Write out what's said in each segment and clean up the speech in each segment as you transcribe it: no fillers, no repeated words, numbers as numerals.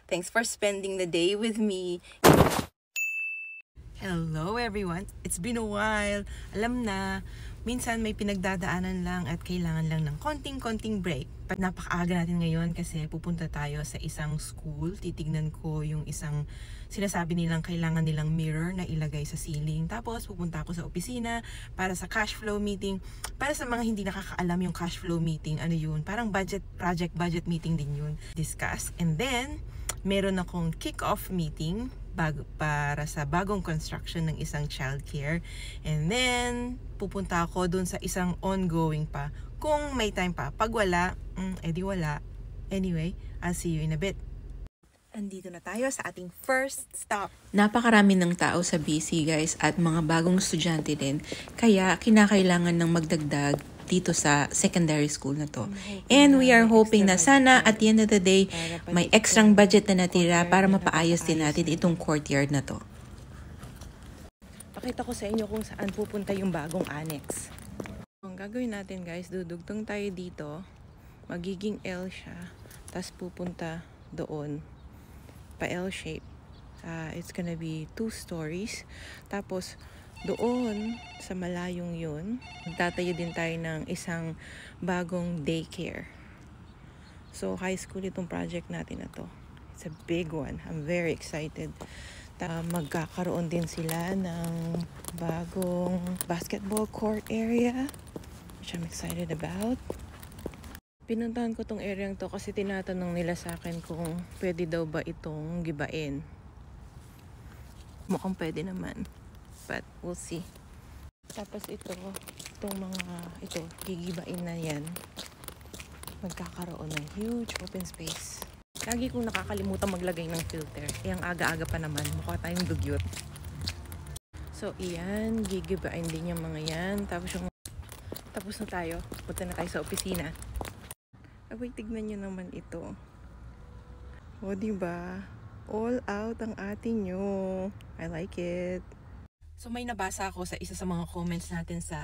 Thanks for spending the day with me. Hello everyone! It's been a while. Alam na, minsan may pinagdadaanan lang at kailangan lang ng konting break. But napakaaga natin ngayon kasi pupunta tayo sa isang school. Titignan ko yung isang sinasabi nilang kailangan nilang mirror na ilagay sa ceiling. Tapos pupunta ako sa opisina para sa cash flow meeting. Para sa mga hindi nakakaalam yung cash flow meeting, ano yun? Parang project budget meeting din yun. Discuss. And then, meron akong kick-off meeting para sa bagong construction ng isang childcare. And then, pupunta ako dun sa isang ongoing pa. Kung may time pa. Pag wala, edi wala. Anyway, I'll see you in a bit. Andito na tayo sa ating first stop. Napakarami ng tao sa BC guys at mga bagong estudyante din. Kaya kinakailangan ng magdagdag dito sa secondary school na to. And we are hoping na sana at the end of the day, may extrang budget na natira para mapaayos din natin itong courtyard na to. Pakita ko sa inyo kung saan pupunta yung bagong annex. Ang gagawin natin guys, dudugtong tayo dito. Magiging L siya. Tapos pupunta doon. Pa L shape. It's gonna be 2 stories. Tapos doon sa malayong yun, magtatayo din tayo ng isang bagong daycare. So high school itong project natin na to. It's a big one. I'm very excited. Magkakaroon din sila ng bagong basketball court area, which I'm excited about. Pinuntahan ko tong area to kasi tinatanong nila sa akin kung pwede daw ba itong gibain. Mukhang pwede naman. But we'll see. Tapos itong mga gigibain na yan, magkakaroon ng huge open space. Lagi kong nakakalimutan maglagay ng filter. Ang aga-aga pa naman, mukha tayong dugyot. So iyan, gigibain din yung mga yan. Tapos na tayo, punta na tayo sa opisina. Abay, tignan nyo naman ito. O diba? All out ang atin nyo. I like it. So may nabasa ako sa isa sa mga comments natin sa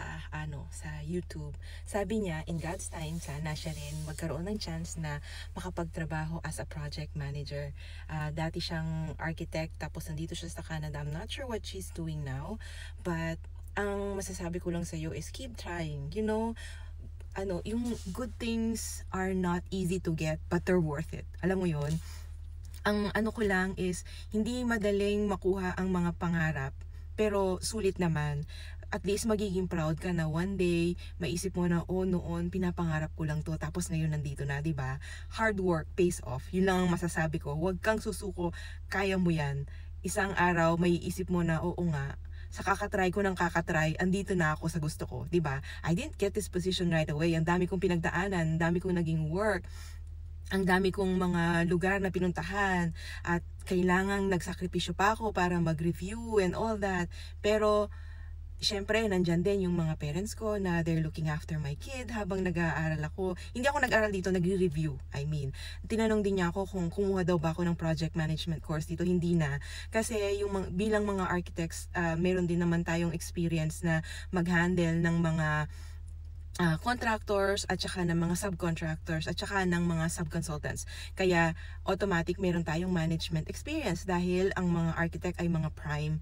YouTube. Sabi niya, in God's time, sana siya rin magkaroon ng chance na makapagtrabaho as a project manager. Dati siyang architect, tapos nandito siya sa Canada. I'm not sure what she's doing now, but ang masasabi ko lang sa iyo is keep trying. You know, yung good things are not easy to get, but they're worth it. Alam mo yun? Ang ko lang is, hindi madaling makuha ang mga pangarap. Pero sulit naman, at least magiging proud ka na one day, maisip mo na, noon, pinapangarap ko lang to, tapos ngayon nandito na, diba? Hard work pays off. Yun lang ang masasabi ko. Huwag kang susuko, kaya mo yan. Isang araw, may isip mo na, oo nga, sa kakatry ko ng kakatry, andito na ako sa gusto ko, diba? I didn't get this position right away. Ang dami kong pinagdaanan, ang dami kong naging work, ang dami kong mga lugar na pinuntahan at kailangang nagsakripisyo pa ako para mag-review and all that. Pero syempre nandyan din yung mga parents ko na they're looking after my kid habang nag-aaral ako. Hindi ako nag-aaral dito, nagre-review. Tinanong din niya ako kung kumuha daw ba ako ng project management course dito. Hindi na. Kasi bilang mga architects, meron din naman tayong experience na mag-handle ng mga contractors at saka ng mga subcontractors at saka ng mga subconsultants. Kaya automatic meron tayong management experience dahil ang mga architect ay mga prime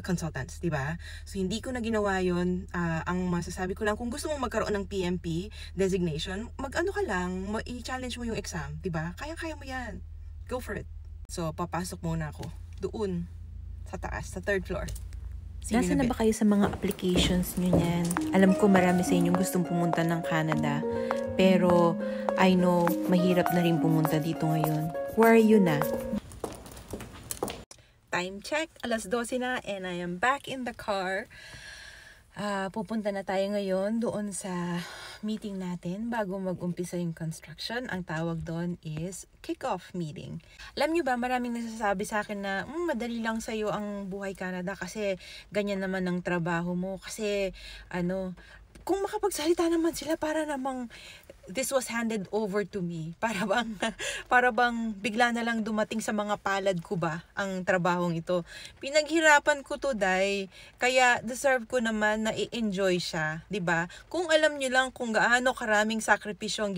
consultants, diba? So hindi ko na ginawa yun. Ang masasabi ko lang, kung gusto mong magkaroon ng PMP designation, mag-ano ka lang, i-challenge mo yung exam, diba? Kaya mo yan. Go for it. So papasok muna ako doon sa taas, sa 3rd floor. Nasa na ba kayo sa mga applications nyo niyan? Alam ko marami sa inyong gustong pumunta ng Canada. Pero I know mahirap na rin pumunta dito ngayon. Where are you na? Time check, 12:00 na and I am back in the car. Pupunta na tayo ngayon doon sa meeting natin bago mag-umpisa yung construction. Ang tawag doon is kick-off meeting. Alam nyo ba, maraming nasasabi sa akin na madali lang sa'yo ang buhay Canada kasi ganyan naman ang trabaho mo. Kasi kung makapagsalita naman sila, para namang this was handed over to me. Para bang bigla na lang dumating sa mga palad ko ba ang trabahong ito. Pinaghirapan ko to, day. Kaya deserve ko naman na i-enjoy siya, 'di ba? Kung alam niyo lang kung gaano karaming sakripisyo ang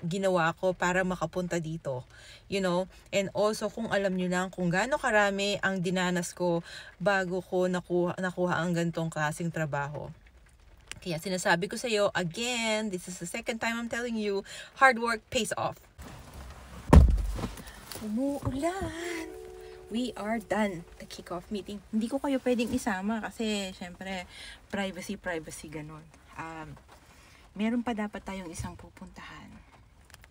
ginawa ko para makapunta dito. You know? And also kung alam niyo lang kung gaano karami ang dinanas ko bago ko nakuha ang gantong klaseng trabaho. Kaya sinasabi ko sa iyo, again, this is the second time I'm telling you, hard work pays off. Umuulan. We are done. The kick-off meeting. Hindi ko kayo pwedeng isama kasi, syempre, privacy, ganun. Meron pa dapat tayong isang pupuntahan.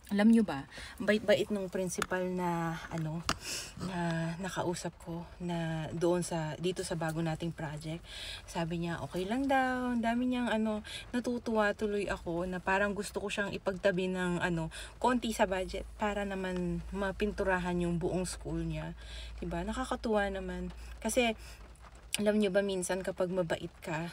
Alam nyo ba, bait-bait nung principal na na nakausap ko na doon dito sa bago nating project. Sabi niya, okay lang daw. Ang dami niyang natutuwa tuloy ako na parang gusto ko siyang ipagtabi ng konti sa budget para naman mapinturahan yung buong school niya. 'Di ba? Nakakatuwa naman. Kasi alam niyo ba minsan kapag mabait ka,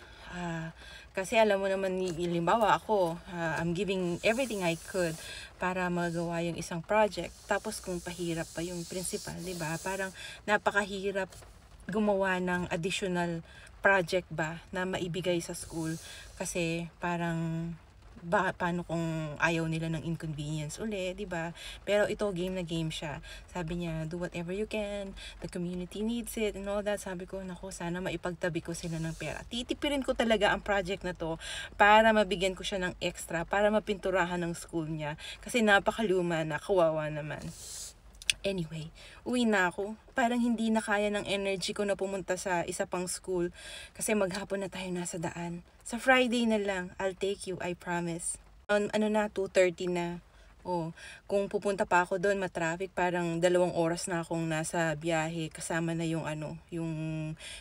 kasi alam mo naman, halimbawa ako, I'm giving everything I could para magawa yung isang project. Tapos kung pahirap pa yung principal, 'di ba? Parang napakahirap gumawa ng additional project ba na maibigay sa school kasi parang paano kung ayaw nila ng inconvenience uli, 'di ba? Pero ito game na game siya. Sabi niya, do whatever you can. The community needs it and all that. Sabi ko, nako, sana maipagtabi ko sila ng pera. Titipirin ko talaga ang project na to para mabigyan ko siya ng extra para mapinturahan ng school niya kasi napakaluma na, kawawa naman. Anyway, uwi na ako. Parang hindi na kaya ng energy ko na pumunta sa isa pang school kasi maghapon na tayo nasa daan. Sa Friday na lang, I'll take you, I promise. 2:30 na. Kung pupunta pa ako doon, matraffic, parang 2 oras na akong nasa biyahe kasama na yung yung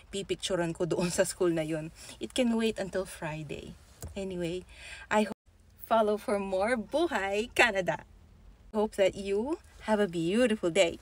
pipicturean ko doon sa school na yun. It can wait until Friday. Anyway, I hope follow for more Buhay Canada. Hope that you have a beautiful day.